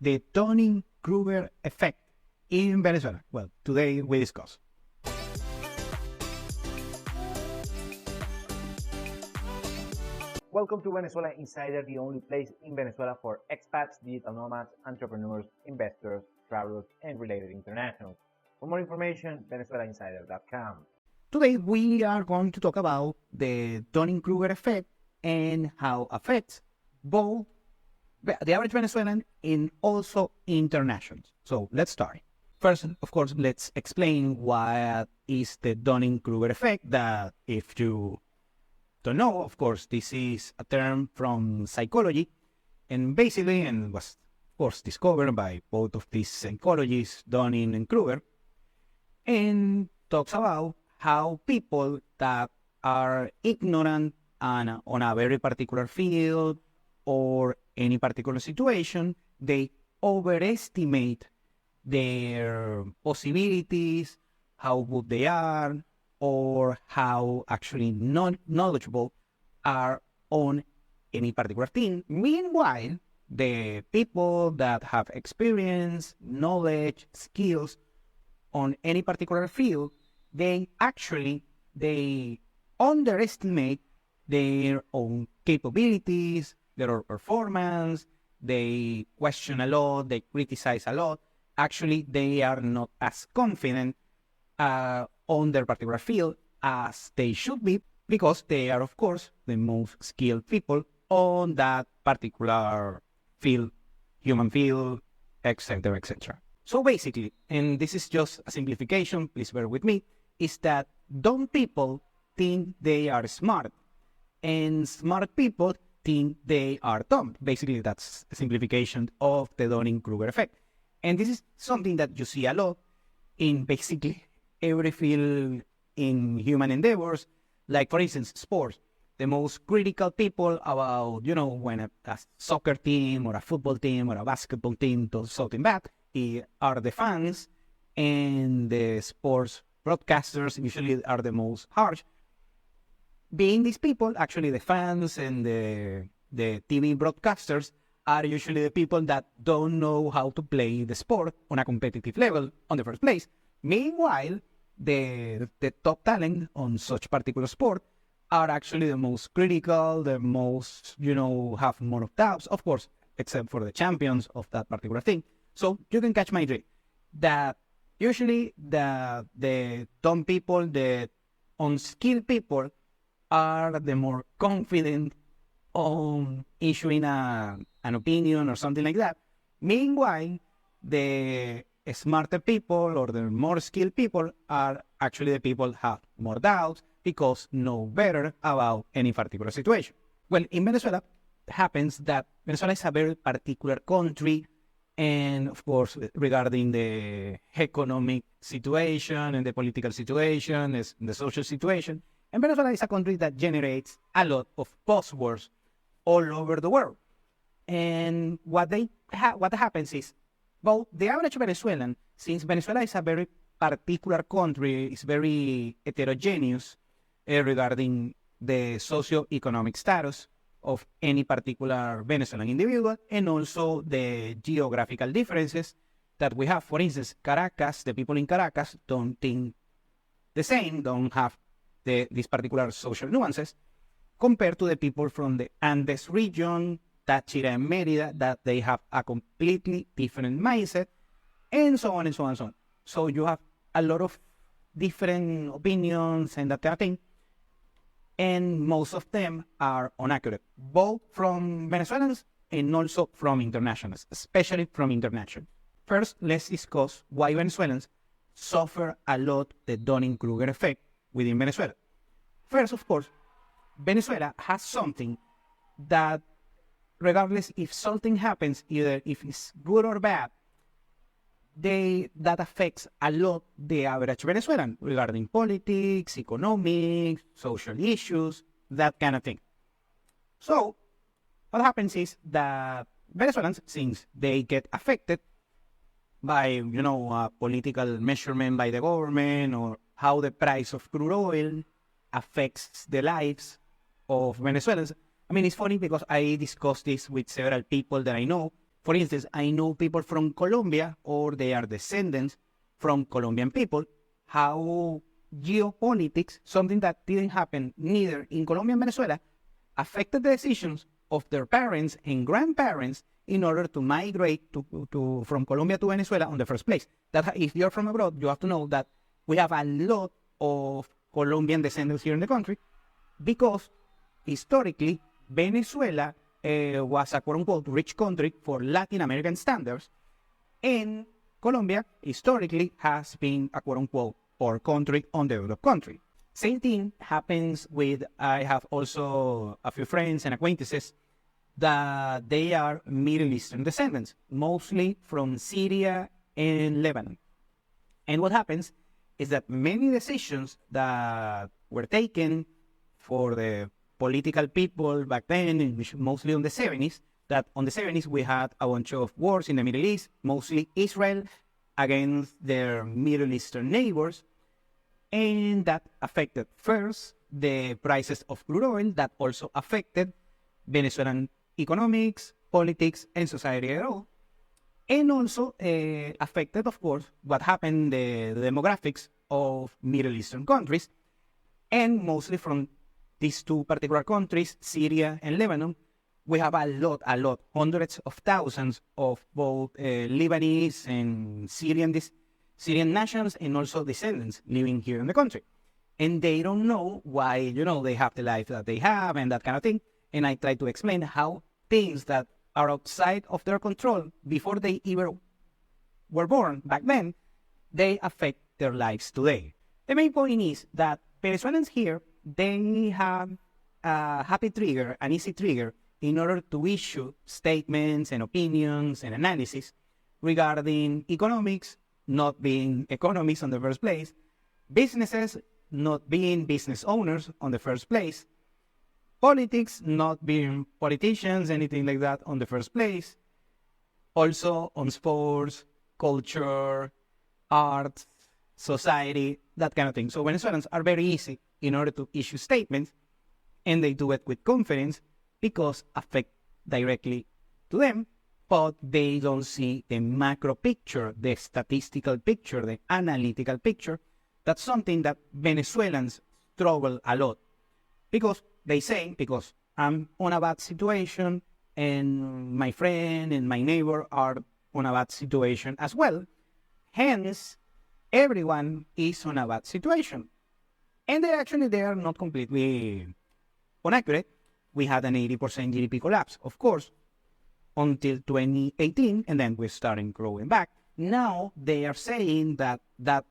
the Dunning-Kruger effect in Venezuela. Well, today we discuss. Welcome to Venezuela Insider, the only place in Venezuela for expats, digital nomads, entrepreneurs, investors, travelers, and related internationals. For more information, venezuelainsider.com. Today we are going to talk about the Dunning-Kruger effect and how it affects both the average Venezuelan and also internationals. So let's start. First, of course, let's explain what is the Dunning-Kruger effect. That if you don't know, of course, this is a term from psychology, and basically, and was of course discovered by both of these psychologists, Dunning and Kruger, and talks about how people that are ignorant on a very particular field or any particular situation, they overestimate their possibilities, how good they are, or how actually not knowledgeable are on any particular thing. Meanwhile, the people that have experience, knowledge, skills on any particular field, they underestimate their own capabilities, their own performance, they question a lot, they criticize a lot. Actually, they are not as confident on their particular field as they should be, because they are, of course, the most skilled people on that particular field, human field, etc., etc. So basically, and this is just a simplification, please bear with me, is that dumb people think they are smart, and smart people think they are dumb. Basically, that's a simplification of the Dunning-Kruger effect. And this is something that you see a lot in basically every field in human endeavors, like, for instance, sports. The most critical people about, when a soccer team or a football team or a basketball team does something bad are the fans, and the sports broadcasters usually are the most harsh. Being these people, actually the fans and the TV broadcasters are usually the people that don't know how to play the sport on a competitive level on the first place. Meanwhile, the top talent on such particular sport are actually the most critical, the most, have more of doubts, of course, except for the champions of that particular thing. So you can catch my drift that usually the dumb people, the unskilled people, are the more confident on issuing an opinion or something like that. Meanwhile, the smarter people or the more skilled people are actually the people have more doubts because know better about any particular situation. Well, in Venezuela, it happens that Venezuela is a very particular country, and of course, regarding the economic situation and the political situation, the social situation, and Venezuela is a country that generates a lot of buzzwords all over the world. And what happens is, well, the average Venezuelan, since Venezuela is a very particular country, is very heterogeneous regarding the socio-economic status of any particular Venezuelan individual, and also the geographical differences that we have. For instance, Caracas, the people in Caracas don't think the same, don't have these particular social nuances, compared to the people from the Andes region, Táchira and Mérida, that they have a completely different mindset, and so on and so on and so on. So you have a lot of different opinions and that kind of thing, and most of them are inaccurate, both from Venezuelans and also from internationals, especially from international. First, let's discuss why Venezuelans suffer a lot the Dunning-Kruger effect within Venezuela. First, of course, Venezuela has something that, regardless if something happens, either if it's good or bad, that affects a lot the average Venezuelan regarding politics, economics, social issues, that kind of thing. So what happens is that Venezuelans, since they get affected by, political measurement by the government, or how the price of crude oil affects the lives of Venezuelans. I mean, it's funny because I discussed this with several people that I know. For instance, I know people from Colombia, or they are descendants from Colombian people, how geopolitics, something that didn't happen neither in Colombia and Venezuela, affected the decisions of their parents and grandparents in order to migrate from Colombia to Venezuela on the first place. That if you're from abroad, you have to know that we have a lot of Colombian descendants here in the country, because historically, Venezuela was a quote-unquote rich country for Latin American standards, and Colombia historically has been a quote-unquote poor country, underdeveloped country. Same thing happens with, I have also a few friends and acquaintances that they are Middle Eastern descendants, mostly from Syria and Lebanon. And what happens is that many decisions that were taken for the political people back then, mostly on the 70s, that on the 70s we had a bunch of wars in the Middle East, mostly Israel against their Middle Eastern neighbors, and that affected first the prices of crude oil, that also affected Venezuelan economics, politics, and society at all. And also affected, of course, what happened, the demographics of Middle Eastern countries, and mostly from these two particular countries, Syria and Lebanon, we have a lot, hundreds of thousands of both Lebanese and Syrian nationals and also descendants living here in the country. And they don't know why, they have the life that they have and that kind of thing. And I try to explain how things that are outside of their control before they even were born back then, they affect their lives today. The main point is that Venezuelans here, they have a happy trigger, an easy trigger, in order to issue statements and opinions and analysis regarding economics, not being economists on the first place, businesses, not being business owners on the first place, politics, not being politicians, anything like that on the first place, also on sports, culture, art, society, that kind of thing. So Venezuelans are very easy in order to issue statements, and they do it with confidence because affect directly to them, but they don't see the macro picture, the statistical picture, the analytical picture. That's something that Venezuelans struggle a lot, because they say, because I'm on a bad situation and my friend and my neighbor are on a bad situation as well, hence everyone is on a bad situation. And they are not completely inaccurate. We had an 80% GDP collapse, of course, until 2018, and then we're starting growing back. Now they are saying that that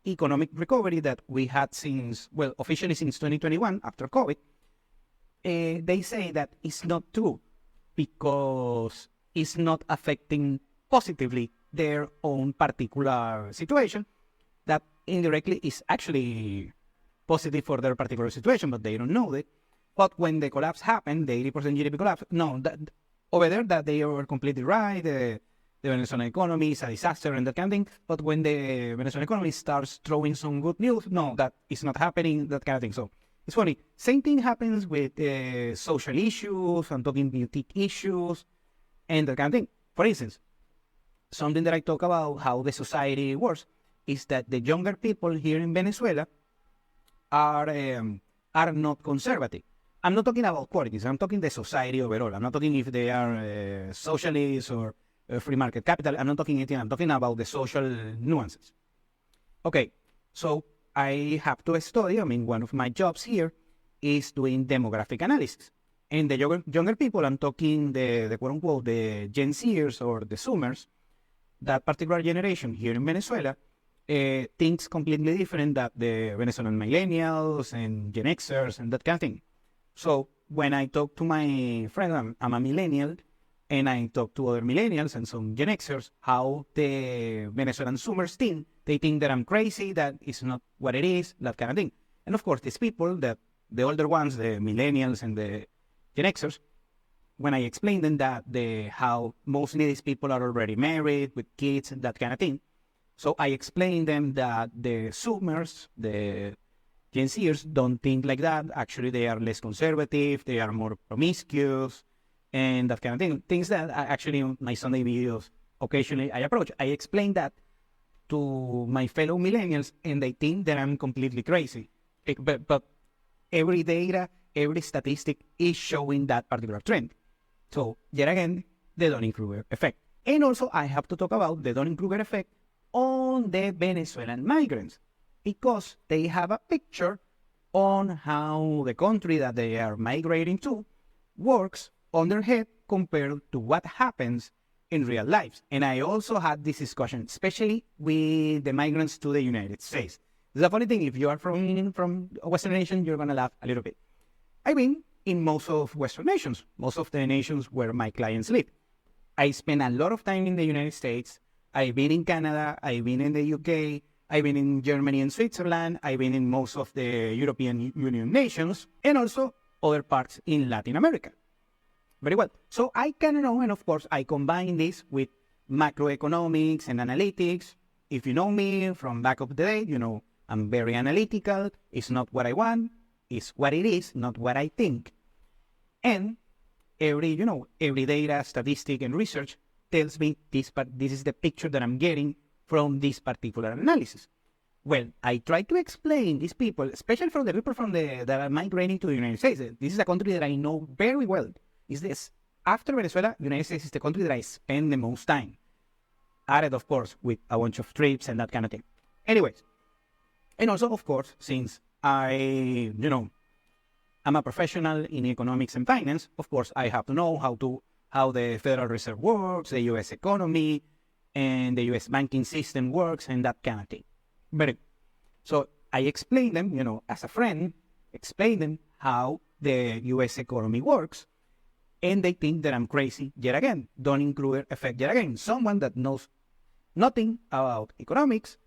economic recovery that we had since, officially since 2021, after COVID, they say that it's not true, because it's not affecting positively their own particular situation, that indirectly is actually positive for their particular situation, but they don't know it. But when the collapse happened, the 80% GDP collapse, no, over there that they were completely right. The Venezuelan economy is a disaster and that kind of thing. But when the Venezuelan economy starts throwing some good news, no, that is not happening, that kind of thing. So it's funny. Same thing happens with social issues. I'm talking boutique issues and that kind of thing. For instance, something that I talk about how the society works is that the younger people here in Venezuela are not conservative. I'm not talking about politics. I'm talking the society overall. I'm not talking if they are socialists or free market capital. I'm not talking anything. I'm talking about the social nuances. Okay, so I have to study. One of my jobs here is doing demographic analysis. And the younger people, I'm talking the quote unquote, the Gen Zers or the Zoomers, that particular generation here in Venezuela, thinks completely different than the Venezuelan millennials and Gen Xers and that kind of thing. So when I talk to my friend, I'm a millennial, and I talk to other millennials and some Gen Xers, how the Venezuelan Zoomers think, they think that I'm crazy, that it's not what it is, that kind of thing. And of course, these people, the older ones, the millennials and the Gen Xers, when I explain them that how mostly these people are already married with kids and that kind of thing, so I explain them that the Zoomers, the Gen Zers, don't think like that. Actually, they are less conservative, they are more promiscuous, and that kind of thing. Things that I actually on my Sunday videos occasionally I approach. I explain that to my fellow millennials, and they think that I'm completely crazy. But every data, every statistic is showing that particular trend. So, yet again, the Dunning-Kruger effect. And also, I have to talk about the Dunning-Kruger effect on the Venezuelan migrants, because they have a picture on how the country that they are migrating to works on their head compared to what happens in real life. And I also had this discussion, especially with the migrants to the United States. The funny thing, if you are from a Western nation, you're going to laugh a little bit. I've been in most of Western nations, most of the nations where my clients live. I spend a lot of time in the United States. I've been in Canada, I've been in the UK, I've been in Germany and Switzerland, I've been in most of the European Union nations, and also other parts in Latin America. Very well. So I kind of know, and of course, I combine this with macroeconomics and analytics. If you know me from back of the day, you know I'm very analytical. It's not what I want, it's what it is, not what I think. And every data, statistic, and research tells me this is the picture that I'm getting from this particular analysis. Well, I try to explain these people, especially from the people that are migrating to the United States. This is a country that I know very well. Is this after Venezuela, United States is the country that I spend the most time. Added, of course, with a bunch of trips and that kind of thing. Anyways, and also, of course, since I'm a professional in economics and finance, of course, I have to know how the Federal Reserve works, the U.S. economy, and the U.S. banking system works, and that kind of thing. So I explain them, as a friend, explain them how the U.S. economy works, and they think that I'm crazy yet again. Dunning-Kruger effect yet again. Someone that knows nothing about economics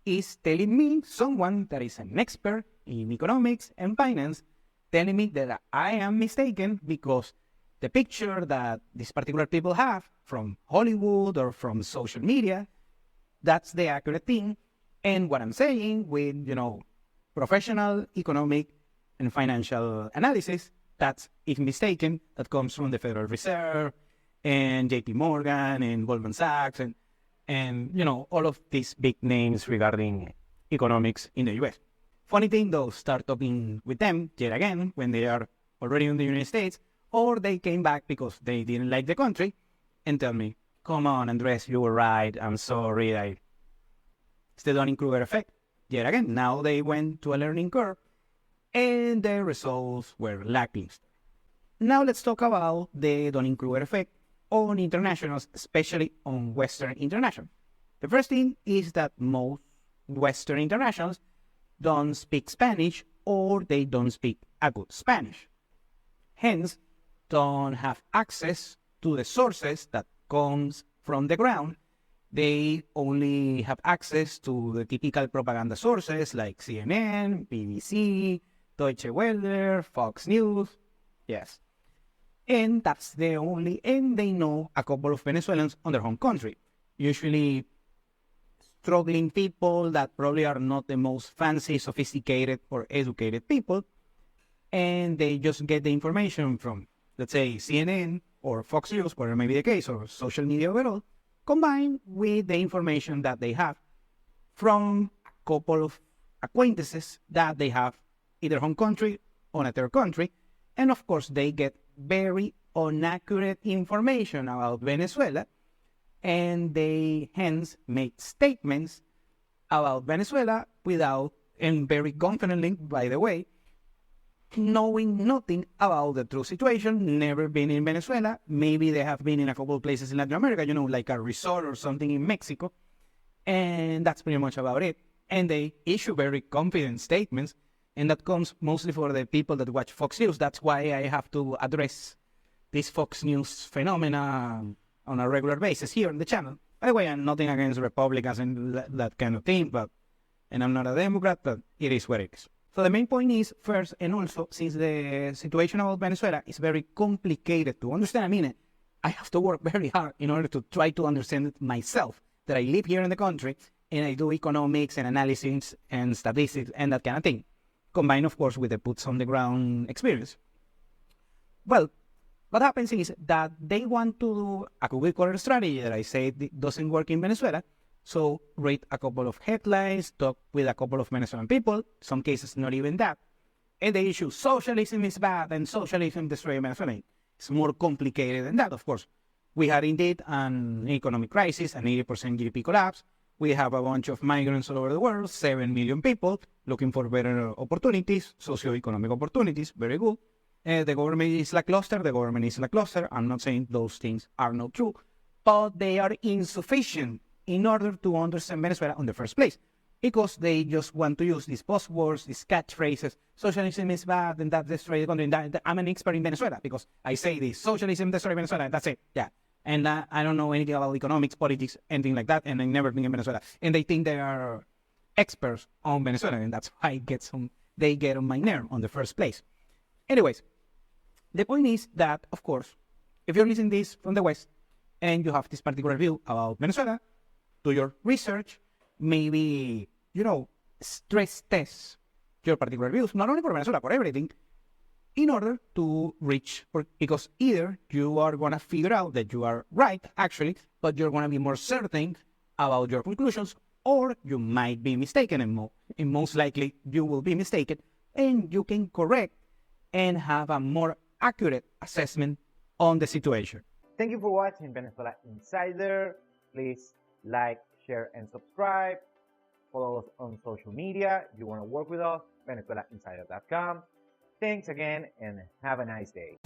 is telling me, someone that is an expert in economics and finance, telling me that I am mistaken because the picture that these particular people have from Hollywood or from social media, that's the accurate thing. And what I'm saying with, professional economic and financial analysis, that's, if mistaken, that comes from the Federal Reserve and JP Morgan and Goldman Sachs and all of these big names regarding economics in the US. Funny thing though, start talking with them yet again when they are already in the United States, or they came back because they didn't like the country and tell me, come on, Andres, you were right. I'm sorry. It's the Dunning-Kruger effect. Yet again, now they went to a learning curve and the results were lackluster. Now let's talk about the Dunning-Kruger effect on internationals, especially on Western internationals. The first thing is that most Western internationals don't speak Spanish, or they don't speak a good Spanish. Hence, don't have access to the sources that comes from the ground. They only have access to the typical propaganda sources like CNN, BBC, Deutsche Welle, Fox News. Yes. And that's the only, and they know a couple of Venezuelans on their home country. Usually struggling people that probably are not the most fancy, sophisticated, or educated people. And they just get the information from, let's say, CNN or Fox News, whatever may be the case, or social media overall, combined with the information that they have from a couple of acquaintances that they have in their home country or a third country. And of course, they get very inaccurate information about Venezuela, and they hence make statements about Venezuela without, and very confidently, by the way, knowing nothing about the true situation, never been in Venezuela. Maybe they have been in a couple of places in Latin America, like a resort or something in Mexico, and that's pretty much about it. And they issue very confident statements, and that comes mostly for the people that watch Fox News. That's why I have to address this Fox News phenomena on a regular basis here on the channel. By the way, I'm nothing against Republicans and that kind of thing, and I'm not a Democrat, but it is what it is. So the main point is, first, and also, since the situation about Venezuela is very complicated to understand, I have to work very hard in order to try to understand it myself, that I live here in the country, and I do economics and analysis and statistics and that kind of thing, combined, of course, with the boots on the ground experience. Well, What happens is that they want to do a cookie cutter strategy that I say doesn't work in Venezuela. So read a couple of headlines, talk with a couple of Venezuelan people, some cases not even that. And they issue socialism is bad and socialism destroys Venezuela. It's more complicated than that, of course. We had indeed an economic crisis, an 80% GDP collapse. We have a bunch of migrants all over the world, 7 million people looking for better opportunities, socioeconomic opportunities, very good. The government is lackluster, the government is lackluster. I'm not saying those things are not true, but they are insufficient in order to understand Venezuela in the first place, because they just want to use these buzzwords, these catchphrases. Socialism is bad and that destroys the country. I'm an expert in Venezuela because I say this, socialism destroys Venezuela, and that's it. Yeah. And I don't know anything about economics, politics, anything like that, and I never been in Venezuela. And they think they are experts on Venezuela, and that's why they get on my nerve on the first place. Anyways, the point is that, of course, if you're listening this from the West and you have this particular view about Venezuela, do your research, maybe, stress test your particular views, not only for Venezuela, for everything, in order to reach, because either you are going to figure out that you are right, actually, but you're going to be more certain about your conclusions, or you might be mistaken, and most likely you will be mistaken, and you can correct and have a more accurate assessment on the situation. Thank you for watching Venezuela Insider. Please like, share, and subscribe. Follow us on social media. If you want to work with us, VenezuelaInsider.com. Thanks again and have a nice day.